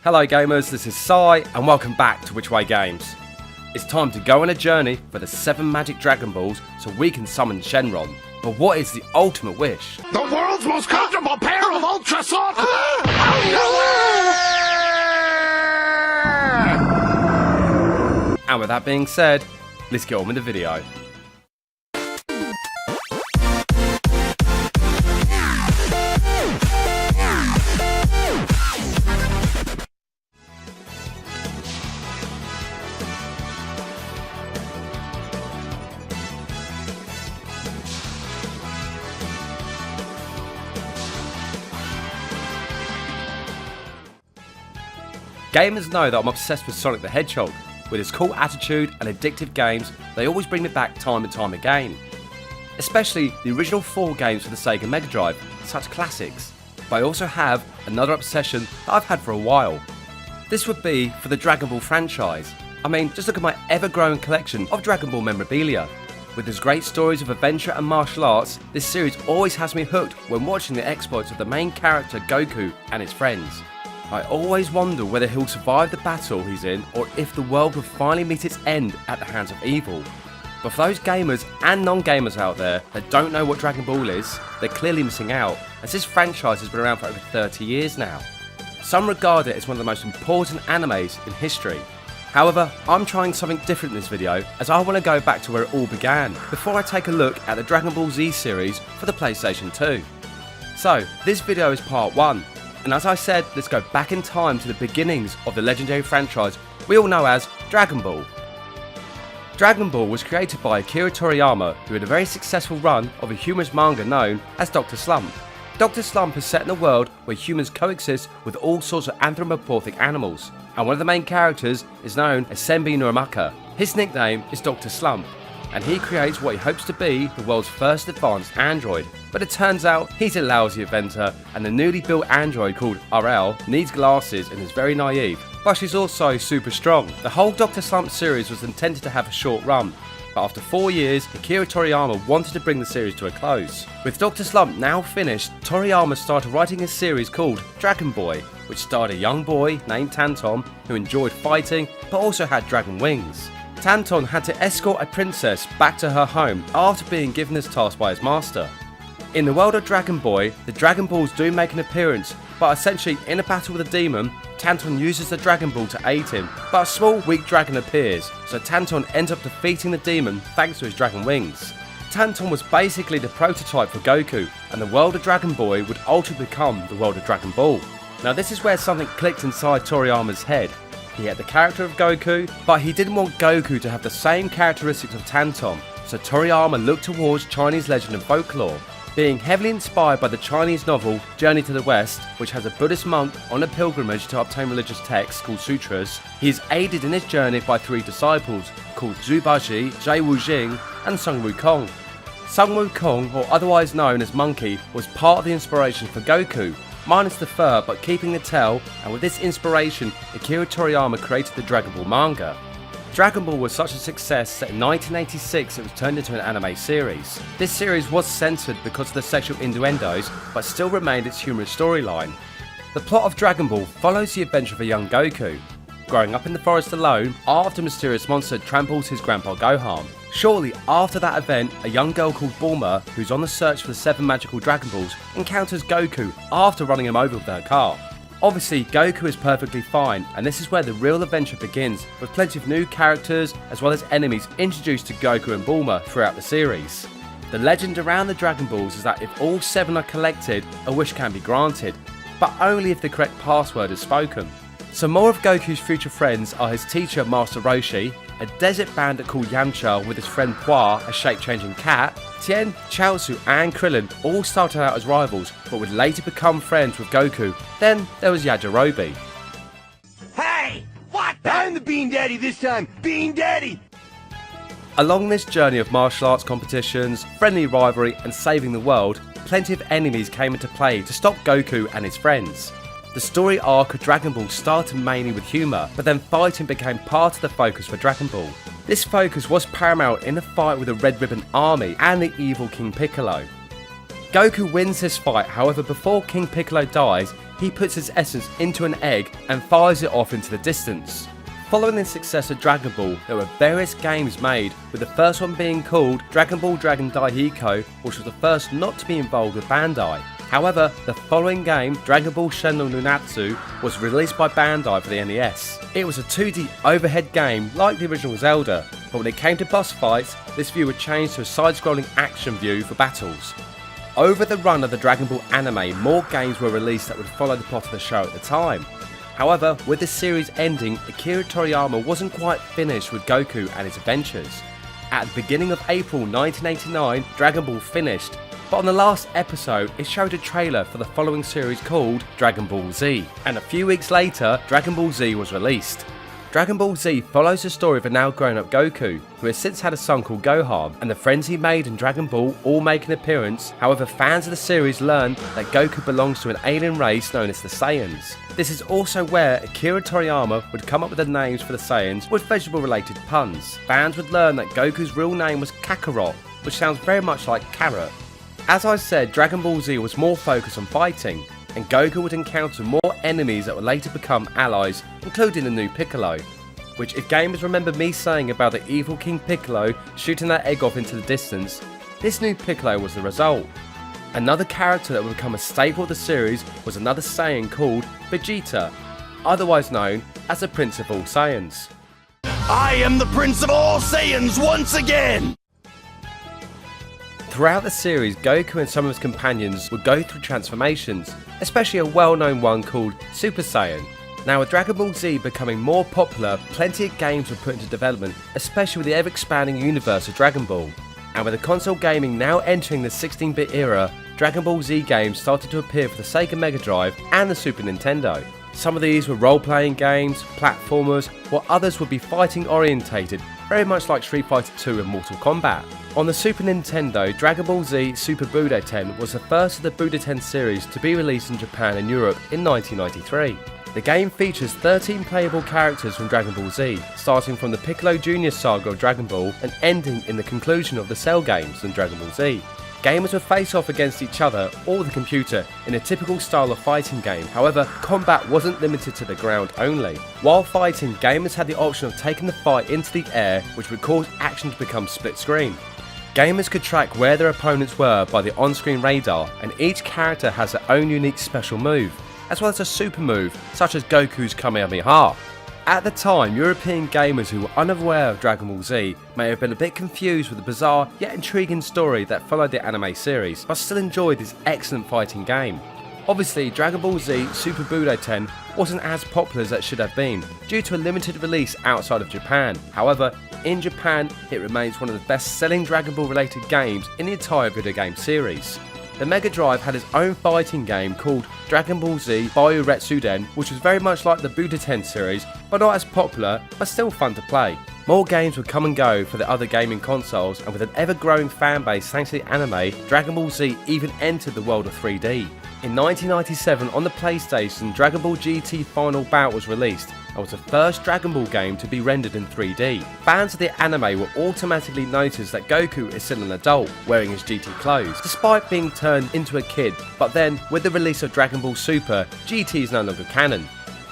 Hello gamers, this is Sai and welcome back to Which Way Games. It's time to go on a journey for the 7 magic Dragon Balls so we can summon Shenron. But what is the ultimate wish? The world's most comfortable pair of ultra soft And with that being said, let's get on with the video. Gamers know that I'm obsessed with Sonic the Hedgehog. With his cool attitude and addictive games, they always bring me back time and time again. Especially the original 4 games for the Sega Mega Drive, such classics. But I also have another obsession that I've had for a while. This would be for the Dragon Ball franchise. I mean, just look at my ever-growing collection of Dragon Ball memorabilia. With its great stories of adventure and martial arts, this series always has me hooked when watching the exploits of the main character Goku and his friends. I always wonder whether he'll survive the battle he's in or if the world will finally meet its end at the hands of evil. But for those gamers and non-gamers out there that don't know what Dragon Ball is, they're clearly missing out, as this franchise has been around for over 30 years now. Some regard it as one of the most important animes in history. However, I'm trying something different in this video, as I want to go back to where it all began, before I take a look at the Dragon Ball Z series for the PlayStation 2. So, this video is part 1. And as I said, let's go back in time to the beginnings of the legendary franchise we all know as Dragon Ball. Dragon Ball was created by Akira Toriyama, who had a very successful run of a humorous manga known as Dr. Slump. Dr. Slump is set in a world where humans coexist with all sorts of anthropomorphic animals, and one of the main characters is known as Senbi Nuramaka. His nickname is Dr. Slump, and he creates what he hopes to be the world's first advanced android. But it turns out he's a lousy inventor, and the newly built android called RL needs glasses and is very naive, but she's also super strong. The whole Dr. Slump series was intended to have a short run, but after 4 years, Akira Toriyama wanted to bring the series to a close. With Dr. Slump now finished, Toriyama started writing a series called Dragon Boy, which starred a young boy named Tanton who enjoyed fighting but also had dragon wings. Tanton had to escort a princess back to her home after being given this task by his master. In the world of Dragon Boy, the Dragon Balls do make an appearance, but essentially in a battle with a demon, Tanton uses the Dragon Ball to aid him, but a small weak dragon appears, so Tanton ends up defeating the demon thanks to his dragon wings. Tanton was basically the prototype for Goku, and the world of Dragon Boy would ultimately become the world of Dragon Ball. Now this is where something clicked inside Toriyama's head. He had the character of Goku, but he didn't want Goku to have the same characteristics of Tanton, so Toriyama looked towards Chinese legend and folklore. Being heavily inspired by the Chinese novel Journey to the West, which has a Buddhist monk on a pilgrimage to obtain religious texts called sutras, he is aided in his journey by 3 disciples called Zhubaji, Jai Wujing and Sun Wukong. Sun Wukong, or otherwise known as Monkey, was part of the inspiration for Goku, minus the fur but keeping the tail, and with this inspiration, Akira Toriyama created the Dragon Ball manga. Dragon Ball was such a success that in 1986 it was turned into an anime series. This series was censored because of the sexual innuendos, but still remained its humorous storyline. The plot of Dragon Ball follows the adventure of a young Goku, growing up in the forest alone after a mysterious monster tramples his grandpa Gohan. Shortly after that event, a young girl called Bulma, who's on the search for the 7 magical Dragon Balls, encounters Goku after running him over with her car. Obviously, Goku is perfectly fine, and this is where the real adventure begins, with plenty of new characters as well as enemies introduced to Goku and Bulma throughout the series. The legend around the Dragon Balls is that if all 7 are collected, a wish can be granted, but only if the correct password is spoken. Some more of Goku's future friends are his teacher Master Roshi, a desert bandit called Yamcha with his friend Puar, a shape-changing cat. Tien, Chaozu and Krillin all started out as rivals, but would later become friends with Goku. Then there was Yajirobe. Hey! What? I'm the Bean Daddy this time! Bean Daddy! Along this journey of martial arts competitions, friendly rivalry and saving the world, plenty of enemies came into play to stop Goku and his friends. The story arc of Dragon Ball started mainly with humour, but then fighting became part of the focus for Dragon Ball. This focus was paramount in the fight with the Red Ribbon Army and the evil King Piccolo. Goku wins this fight, however before King Piccolo dies, he puts his essence into an egg and fires it off into the distance. Following the success of Dragon Ball, there were various games made, with the first one being called Dragon Ball Dragon Daihiko, which was the first not to be involved with Bandai. However, the following game, Dragon Ball Shenlong Nunatsu, was released by Bandai for the NES. It was a 2D overhead game like the original Zelda, but when it came to boss fights, this view would change to a side-scrolling action view for battles. Over the run of the Dragon Ball anime, more games were released that would follow the plot of the show at the time. However, with the series ending, Akira Toriyama wasn't quite finished with Goku and his adventures. At the beginning of April 1989, Dragon Ball finished, but on the last episode it showed a trailer for the following series called Dragon Ball Z, and a few weeks later Dragon Ball Z was released. Dragon Ball Z follows the story of a now grown-up Goku, who has since had a son called Gohan, and the friends he made in Dragon Ball all make an appearance. However, fans of the series learn that Goku belongs to an alien race known as the Saiyans. This is also where Akira Toriyama would come up with the names for the Saiyans with vegetable-related puns. Fans would learn that Goku's real name was Kakarot, which sounds very much like carrot. As I said, Dragon Ball Z was more focused on fighting, and Goku would encounter more enemies that would later become allies, including the new Piccolo, which, if gamers remember me saying about the evil King Piccolo shooting that egg off into the distance, this new Piccolo was the result. Another character that would become a staple of the series was another Saiyan called Vegeta, otherwise known as the Prince of All Saiyans. I am the Prince of all Saiyans once again! Throughout the series, Goku and some of his companions would go through transformations, especially a well-known one called Super Saiyan. Now, with Dragon Ball Z becoming more popular, plenty of games were put into development, especially with the ever-expanding universe of Dragon Ball. And with the console gaming now entering the 16-bit era, Dragon Ball Z games started to appear for the Sega Mega Drive and the Super Nintendo. Some of these were role-playing games, platformers, while others would be fighting-orientated, very much like Street Fighter 2 and Mortal Kombat. On the Super Nintendo, Dragon Ball Z Super Budoten was the first of the Budoten series to be released in Japan and Europe in 1993. The game features 13 playable characters from Dragon Ball Z, starting from the Piccolo Jr. saga of Dragon Ball and ending in the conclusion of the Cell games in Dragon Ball Z. Gamers would face off against each other or the computer in a typical style of fighting game. However, combat wasn't limited to the ground only. While fighting, gamers had the option of taking the fight into the air, which would cause action to become split screen. Gamers could track where their opponents were by the on-screen radar, and each character has their own unique special move, as well as a super move, such as Goku's Kamehameha. At the time, European gamers who were unaware of Dragon Ball Z may have been a bit confused with the bizarre yet intriguing story that followed the anime series, but still enjoyed this excellent fighting game. Obviously, Dragon Ball Z Super Budoten wasn't as popular as it should have been, due to a limited release outside of Japan. However, in Japan, it remains one of the best-selling Dragon Ball related games in the entire video game series. The Mega Drive had its own fighting game called Dragon Ball Z Byo Retsuden, which was very much like the Budoten series, but not as popular, but still fun to play. More games would come and go for the other gaming consoles, and with an ever-growing fanbase thanks to the anime, Dragon Ball Z even entered the world of 3D. In 1997, on the PlayStation, Dragon Ball GT Final Bout was released, and was the first Dragon Ball game to be rendered in 3D. Fans of the anime will automatically notice that Goku is still an adult, wearing his GT clothes, despite being turned into a kid, but then, with the release of Dragon Ball Super, GT is no longer canon.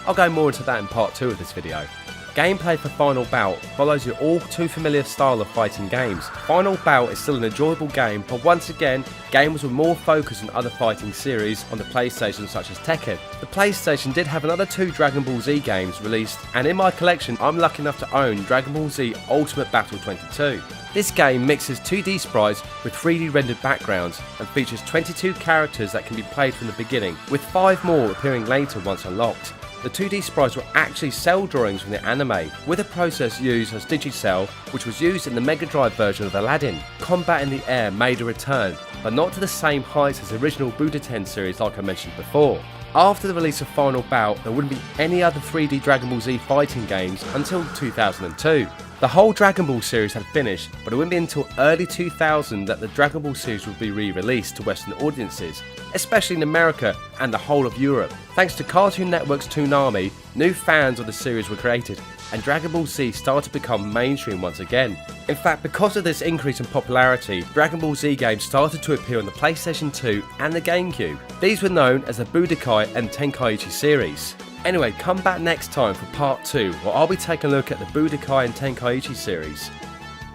I'll go more into that in part 2 of this video. Gameplay for Final Bout follows the all too familiar style of fighting games. Final Bout is still an enjoyable game, but once again, gamers were more focused on other fighting series on the PlayStation such as Tekken. The PlayStation did have another 2 Dragon Ball Z games released, and in my collection I'm lucky enough to own Dragon Ball Z Ultimate Battle 22. This game mixes 2D sprites with 3D rendered backgrounds and features 22 characters that can be played from the beginning, with 5 more appearing later once unlocked. The 2D sprites were actually cell drawings from the anime, with a process used as Digicel, which was used in the Mega Drive version of Aladdin. Combat in the air made a return, but not to the same heights as the original Budoten series like I mentioned before. After the release of Final Bout, there wouldn't be any other 3D Dragon Ball Z fighting games until 2002. The whole Dragon Ball series had finished, but it wouldn't be until early 2000 that the Dragon Ball series would be re-released to Western audiences, especially in America and the whole of Europe. Thanks to Cartoon Network's Toonami, new fans of the series were created, and Dragon Ball Z started to become mainstream once again. In fact, because of this increase in popularity, Dragon Ball Z games started to appear on the PlayStation 2 and the GameCube. These were known as the Budokai and Tenkaichi series. Anyway, come back next time for part 2, where I'll be taking a look at the Budokai and Tenkaichi series.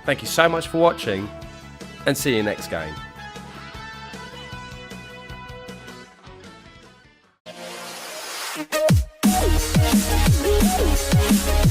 Thank you so much for watching, and see you next game. We'll be right back.